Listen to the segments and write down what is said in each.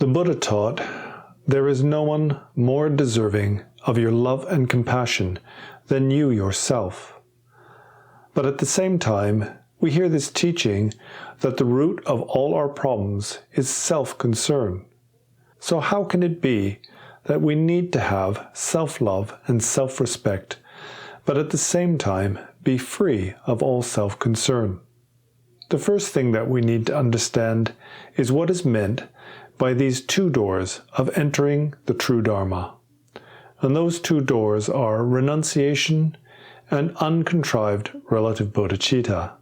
The Buddha taught, "There is no one more deserving of your love and compassion than you yourself." But at the same time, we hear this teaching that the root of all our problems is self-concern. So how can it be that we need to have self-love and self-respect, but at the same time be free of all self-concern? The first thing that we need to understand is what is meant by these two doors of entering the true dharma. And those two doors are renunciation and uncontrived relative bodhicitta.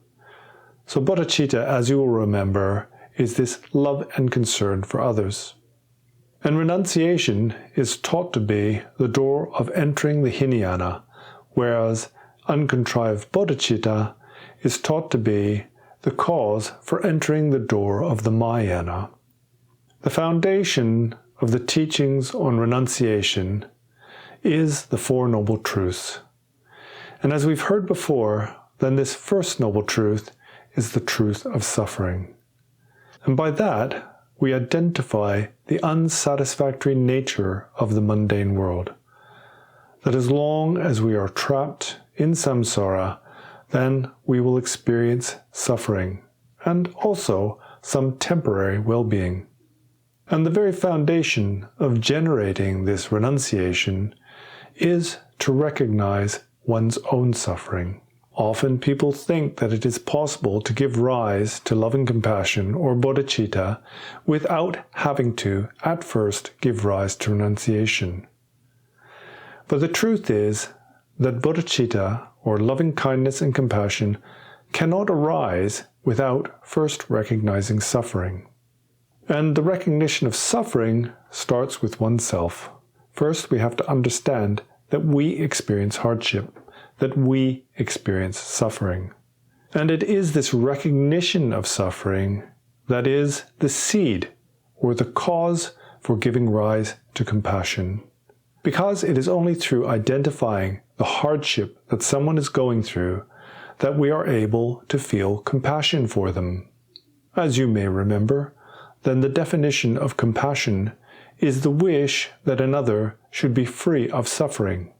So bodhicitta, as you will remember, is this love and concern for others. And renunciation is taught to be the door of entering the Hinayana, whereas uncontrived bodhicitta is taught to be the cause for entering the door of the Mahayana. The foundation of the teachings on renunciation is the Four Noble Truths. And as we've heard before, then this first noble truth is the truth of suffering. And by that, we identify the unsatisfactory nature of the mundane world. That as long as we are trapped in samsara, then we will experience suffering and also some temporary well-being. And the very foundation of generating this renunciation is to recognize one's own suffering. Often people think that it is possible to give rise to loving compassion or bodhicitta without having to, at first, give rise to renunciation. But the truth is that bodhicitta, or loving kindness and compassion, cannot arise without first recognizing suffering. And the recognition of suffering starts with oneself. First, we have to understand that we experience hardship, that we experience suffering. And it is this recognition of suffering that is the seed or the cause for giving rise to compassion. Because it is only through identifying the hardship that someone is going through that we are able to feel compassion for them. As you may remember, then the definition of compassion is the wish that another should be free of suffering.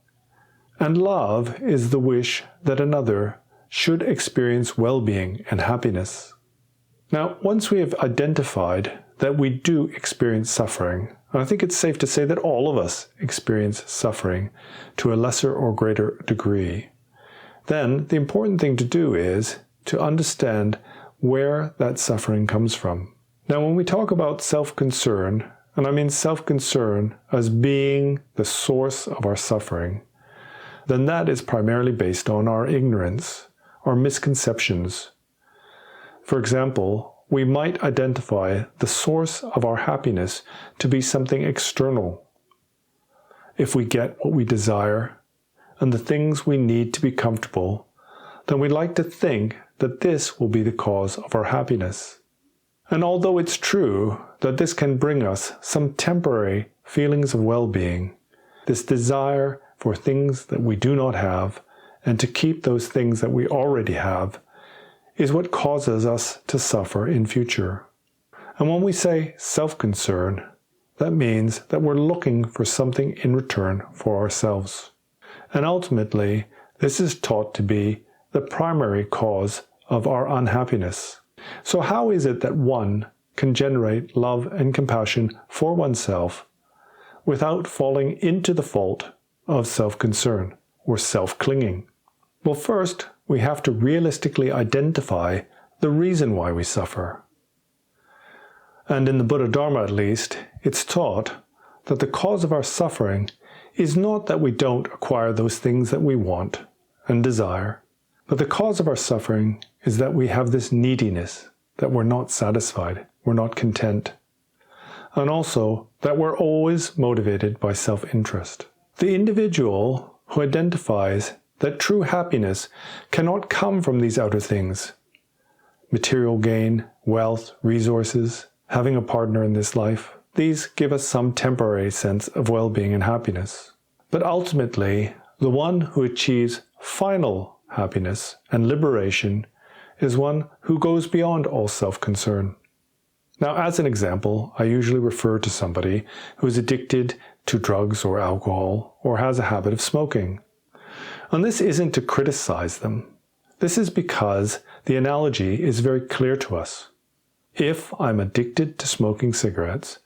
And love is the wish that another should experience well-being and happiness. Now, once we have identified that we do experience suffering, and I think it's safe to say that all of us experience suffering to a lesser or greater degree, then the important thing to do is to understand where that suffering comes from. Now, when we talk about self-concern, and I mean self-concern as being the source of our suffering, then that is primarily based on our ignorance, our misconceptions. For example, we might identify the source of our happiness to be something external. If we get what we desire and the things we need to be comfortable, then we like to think that this will be the cause of our happiness. And although it's true that this can bring us some temporary feelings of well-being, this desire for things that we do not have and to keep those things that we already have is what causes us to suffer in future. And when we say self-concern, that means that we're looking for something in return for ourselves. And ultimately, this is taught to be the primary cause of our unhappiness. So how is it that one can generate love and compassion for oneself without falling into the fault of self-concern or self-clinging? Well, first, we have to realistically identify the reason why we suffer. And in the Buddha Dharma at least, it's taught that the cause of our suffering is not that we don't acquire those things that we want and desire, but the cause of our suffering is that we have this neediness, that we're not satisfied, we're not content, and also that we're always motivated by self-interest. The individual who identifies that true happiness cannot come from these outer things, material gain, wealth, resources, having a partner in this life, these give us some temporary sense of well-being and happiness. But ultimately, the one who achieves final happiness and liberation is one who goes beyond all self-concern. Now, as an example, I usually refer to somebody who is addicted to drugs or alcohol or has a habit of smoking. And this isn't to criticize them. This is because the analogy is very clear to us. If I'm addicted to smoking cigarettes,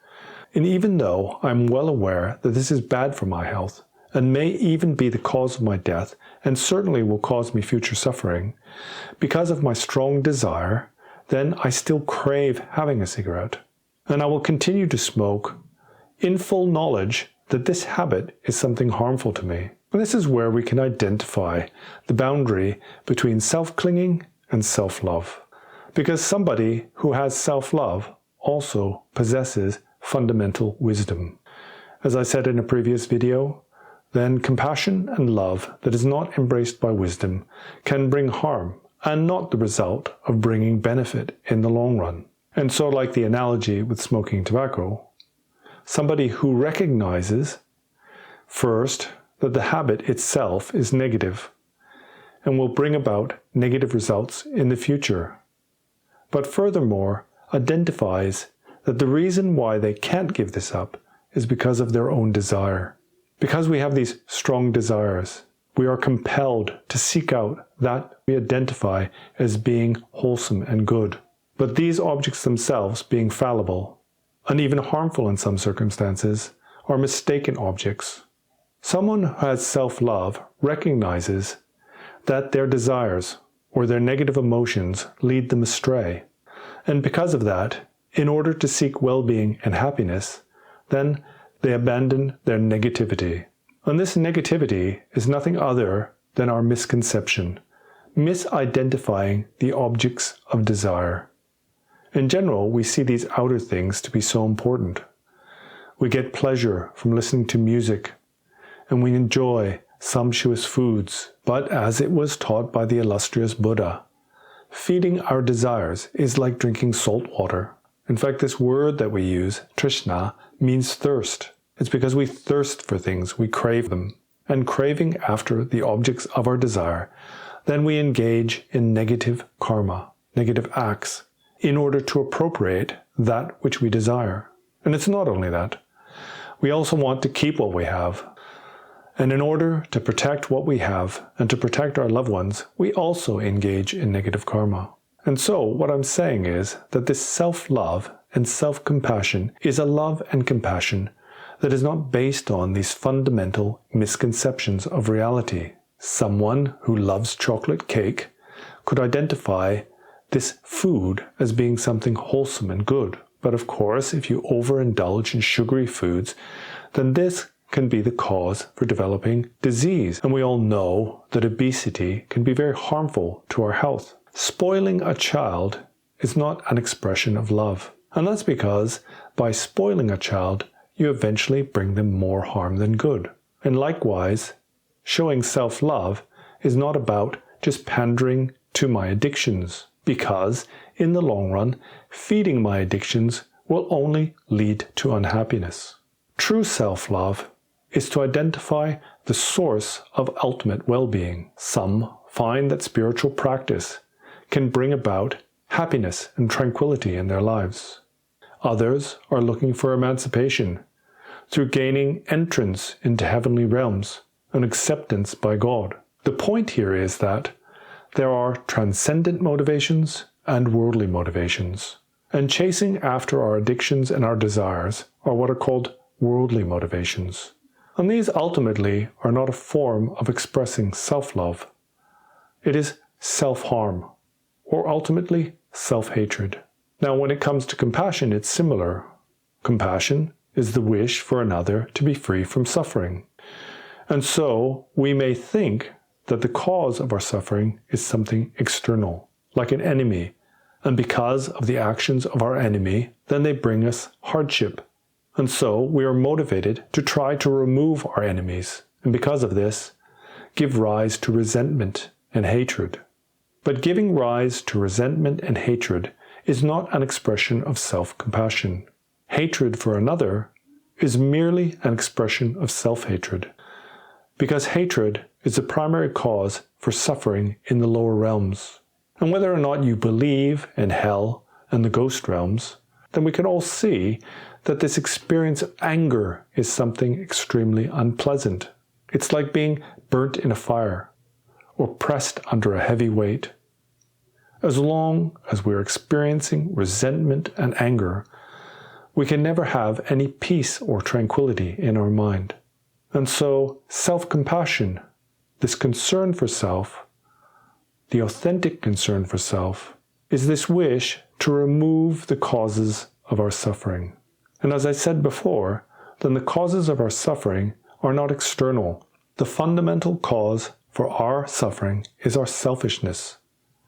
and even though I'm well aware that this is bad for my health and may even be the cause of my death and certainly will cause me future suffering, because of my strong desire, then I still crave having a cigarette. And I will continue to smoke in full knowledge that this habit is something harmful to me. And this is where we can identify the boundary between self-clinging and self-love. Because somebody who has self-love also possesses fundamental wisdom. As I said in a previous video, then compassion and love that is not embraced by wisdom can bring harm and not the result of bringing benefit in the long run. And so, like the analogy with smoking tobacco, somebody who recognizes first that the habit itself is negative and will bring about negative results in the future, but furthermore identifies that the reason why they can't give this up is because of their own desire. Because we have these strong desires, we are compelled to seek out that we identify as being wholesome and good. But these objects themselves, being fallible, and even harmful in some circumstances, are mistaken objects. Someone who has self-love recognizes that their desires or their negative emotions lead them astray. And because of that, in order to seek well-being and happiness, then they abandon their negativity. And this negativity is nothing other than our misconception, misidentifying the objects of desire. In general, we see these outer things to be so important. We get pleasure from listening to music, and we enjoy sumptuous foods. But as it was taught by the illustrious Buddha, feeding our desires is like drinking salt water. In fact, this word that we use, trishna, means thirst. It's because we thirst for things, we crave them. And craving after the objects of our desire, then we engage in negative karma, negative acts, in order to appropriate that which we desire. And it's not only that. We also want to keep what we have. And in order to protect what we have and to protect our loved ones, we also engage in negative karma. And so what I'm saying is that this self-love and self-compassion is a love and compassion that is not based on these fundamental misconceptions of reality. Someone who loves chocolate cake could identify this food as being something wholesome and good. But of course, if you overindulge in sugary foods, then this can be the cause for developing disease. And we all know that obesity can be very harmful to our health. Spoiling a child is not an expression of love. And that's because by spoiling a child, you eventually bring them more harm than good. And likewise, showing self-love is not about just pandering to my addictions, because in the long run, feeding my addictions will only lead to unhappiness. True self-love is to identify the source of ultimate well-being. Some find that spiritual practice can bring about happiness and tranquility in their lives. Others are looking for emancipation through gaining entrance into heavenly realms and acceptance by God. The point here is that there are transcendent motivations and worldly motivations. And chasing after our addictions and our desires are what are called worldly motivations. And these ultimately are not a form of expressing self-love. It is self-harm, or ultimately self-hatred. Now, when it comes to compassion, it's similar. Compassion is the wish for another to be free from suffering. And so we may think that the cause of our suffering is something external, like an enemy. And because of the actions of our enemy, then they bring us hardship. And so we are motivated to try to remove our enemies. And because of this, give rise to resentment and hatred. But giving rise to resentment and hatred is not an expression of self-compassion. Hatred for another is merely an expression of self-hatred, because hatred is the primary cause for suffering in the lower realms. And whether or not you believe in hell and the ghost realms, then we can all see that this experience of anger is something extremely unpleasant. It's like being burnt in a fire or pressed under a heavy weight. As long as we're experiencing resentment and anger, we can never have any peace or tranquility in our mind. And so, self-compassion, this concern for self, the authentic concern for self, is this wish to remove the causes of our suffering. And as I said before, then the causes of our suffering are not external. The fundamental cause for our suffering is our selfishness,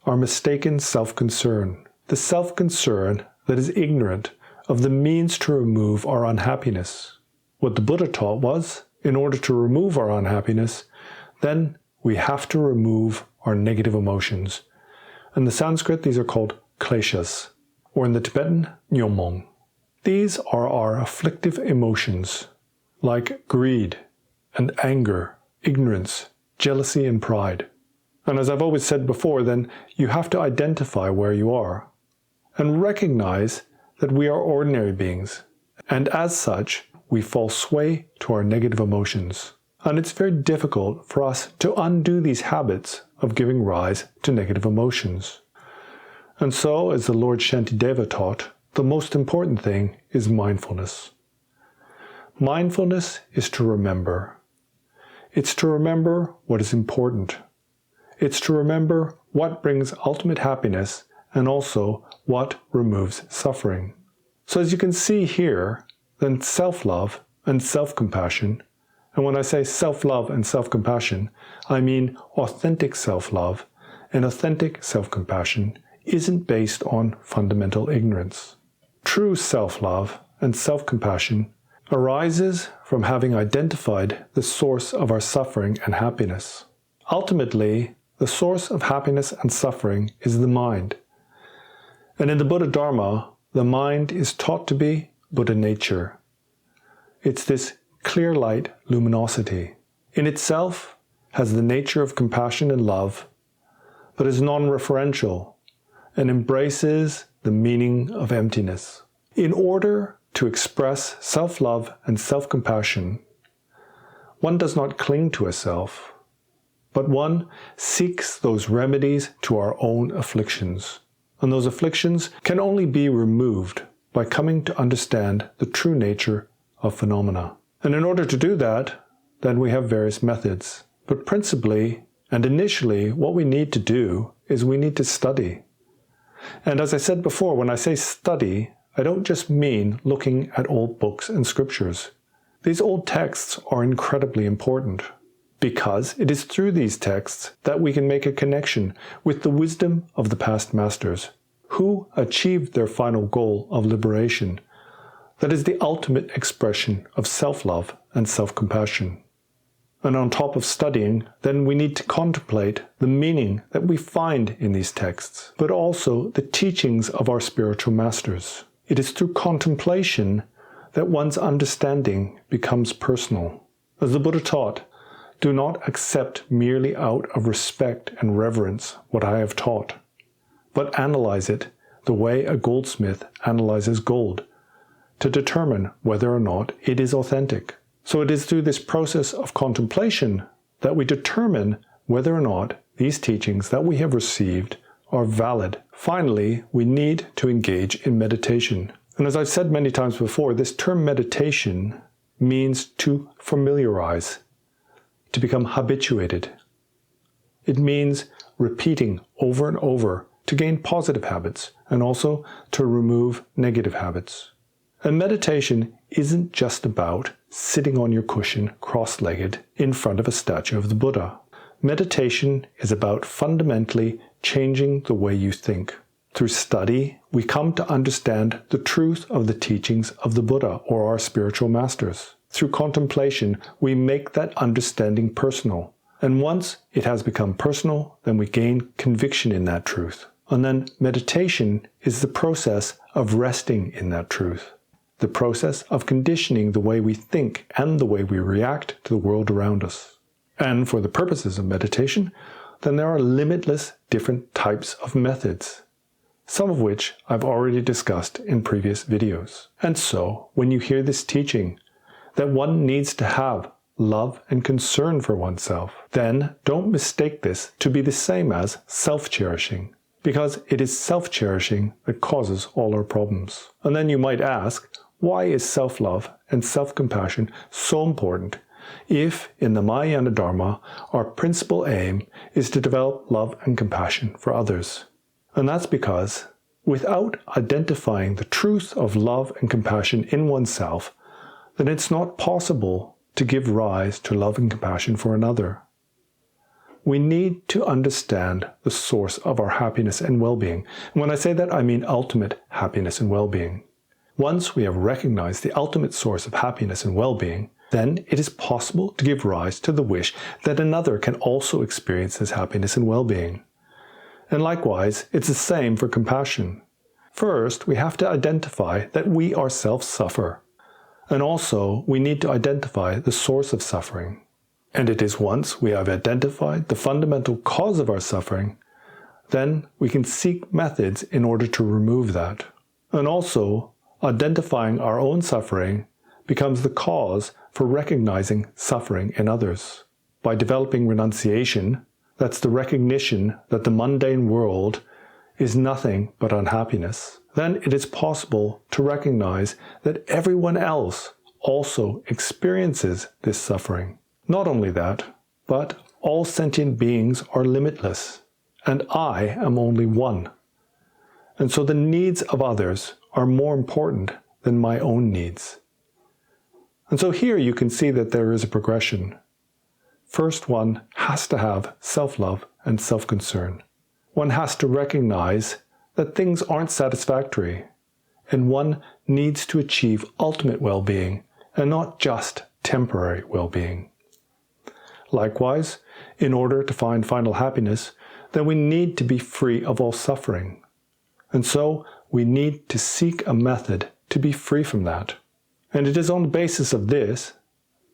our mistaken self-concern, the self-concern that is ignorant of the means to remove our unhappiness. What the Buddha taught was, in order to remove our unhappiness, then we have to remove our negative emotions. In the Sanskrit, these are called kleshas, or in the Tibetan, nyomong. These are our afflictive emotions, like greed and anger, ignorance, jealousy and pride. And as I've always said before, then you have to identify where you are and recognize that we are ordinary beings, and as such, we fall sway to our negative emotions. And it's very difficult for us to undo these habits of giving rise to negative emotions. And so, as the Lord Shantideva taught, the most important thing is mindfulness. Mindfulness is to remember. It's to remember what is important. It's to remember what brings ultimate happiness and also what removes suffering. So as you can see here, then self-love and self-compassion, and when I say self-love and self-compassion, I mean authentic self-love and authentic self-compassion isn't based on fundamental ignorance. True self-love and self-compassion arises from having identified the source of our suffering and happiness. Ultimately, the source of happiness and suffering is the mind. And in the Buddha Dharma, the mind is taught to be Buddha nature. It's this clear light luminosity. In itself, has the nature of compassion and love, but is non-referential and embraces the meaning of emptiness. In order to express self-love and self-compassion, one does not cling to a self, but one seeks those remedies to our own afflictions. And those afflictions can only be removed by coming to understand the true nature of phenomena. And in order to do that, then we have various methods. But principally and initially, what we need to do is we need to study. And as I said before, when I say study, I don't just mean looking at old books and scriptures. These old texts are incredibly important, because it is through these texts that we can make a connection with the wisdom of the past masters, who achieved their final goal of liberation. That is the ultimate expression of self-love and self-compassion. And on top of studying, then we need to contemplate the meaning that we find in these texts, but also the teachings of our spiritual masters. It is through contemplation that one's understanding becomes personal. As the Buddha taught, do not accept merely out of respect and reverence what I have taught, but analyze it the way a goldsmith analyzes gold to determine whether or not it is authentic. So it is through this process of contemplation that we determine whether or not these teachings that we have received are valid. Finally, we need to engage in meditation. And as I've said many times before, this term meditation means to familiarize, to become habituated. It means repeating over and over to gain positive habits and also to remove negative habits. And meditation isn't just about sitting on your cushion cross-legged in front of a statue of the Buddha. Meditation is about fundamentally changing the way you think. Through study, we come to understand the truth of the teachings of the Buddha or our spiritual masters. Through contemplation, we make that understanding personal. And once it has become personal, then we gain conviction in that truth. And then meditation is the process of resting in that truth. The process of conditioning the way we think and the way we react to the world around us. And for the purposes of meditation, then there are limitless different types of methods. some of which I've already discussed in previous videos. And so, when you hear this teaching, that one needs to have love and concern for oneself, then don't mistake this to be the same as self-cherishing, because it is self-cherishing that causes all our problems. And then you might ask, why is self-love and self-compassion so important if, in the Mahayana Dharma, our principal aim is to develop love and compassion for others? And that's because, without identifying the truth of love and compassion in oneself, then it's not possible to give rise to love and compassion for another. We need to understand the source of our happiness and well-being. And when I say that, I mean ultimate happiness and well-being. Once we have recognized the ultimate source of happiness and well-being, then it is possible to give rise to the wish that another can also experience this happiness and well-being. And likewise, it's the same for compassion. First, we have to identify that we ourselves suffer. And also, we need to identify the source of suffering. And it is once we have identified the fundamental cause of our suffering, then we can seek methods in order to remove that. And also, identifying our own suffering becomes the cause for recognizing suffering in others. By developing renunciation, that's the recognition that the mundane world is nothing but unhappiness, then it is possible to recognize that everyone else also experiences this suffering. Not only that, but all sentient beings are limitless, and I am only one. And so the needs of others are more important than my own needs. And so here you can see that there is a progression. First, one has to have self-love and self-concern. One has to recognize that things aren't satisfactory, and one needs to achieve ultimate well-being and not just temporary well-being. Likewise, in order to find final happiness, then we need to be free of all suffering. And so we need to seek a method to be free from that. And it is on the basis of this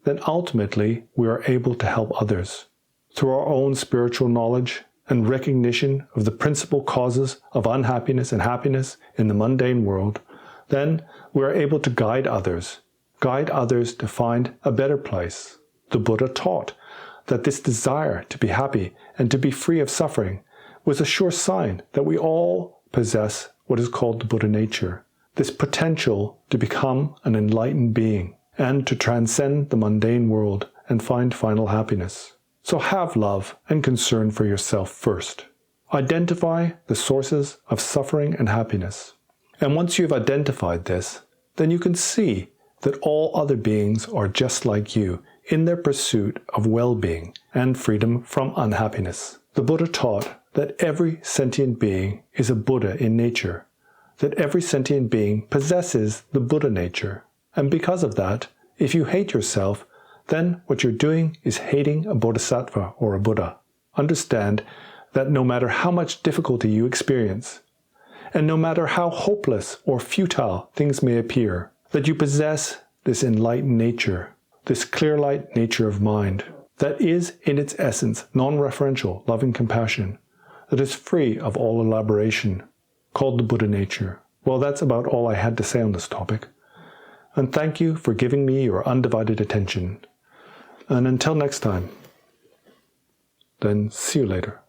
that ultimately we are able to help others. Through our own spiritual knowledge and recognition of the principal causes of unhappiness and happiness in the mundane world, then we are able to guide others to find a better place. The Buddha taught that this desire to be happy and to be free of suffering was a sure sign that we all possess what is called the Buddha nature, this potential to become an enlightened being and to transcend the mundane world and find final happiness. So have love and concern for yourself first. Identify the sources of suffering and happiness. And once you've identified this, then you can see that all other beings are just like you in their pursuit of well-being and freedom from unhappiness. The Buddha taught that every sentient being is a Buddha in nature, that every sentient being possesses the Buddha nature. And because of that, if you hate yourself, then what you're doing is hating a Bodhisattva or a Buddha. Understand that no matter how much difficulty you experience, and no matter how hopeless or futile things may appear, that you possess this enlightened nature, this clear light nature of mind, that is in its essence non-referential, loving compassion, that is free of all elaboration, called the Buddha nature. Well, that's about all I had to say on this topic. And thank you for giving me your undivided attention. And until next time, then see you later.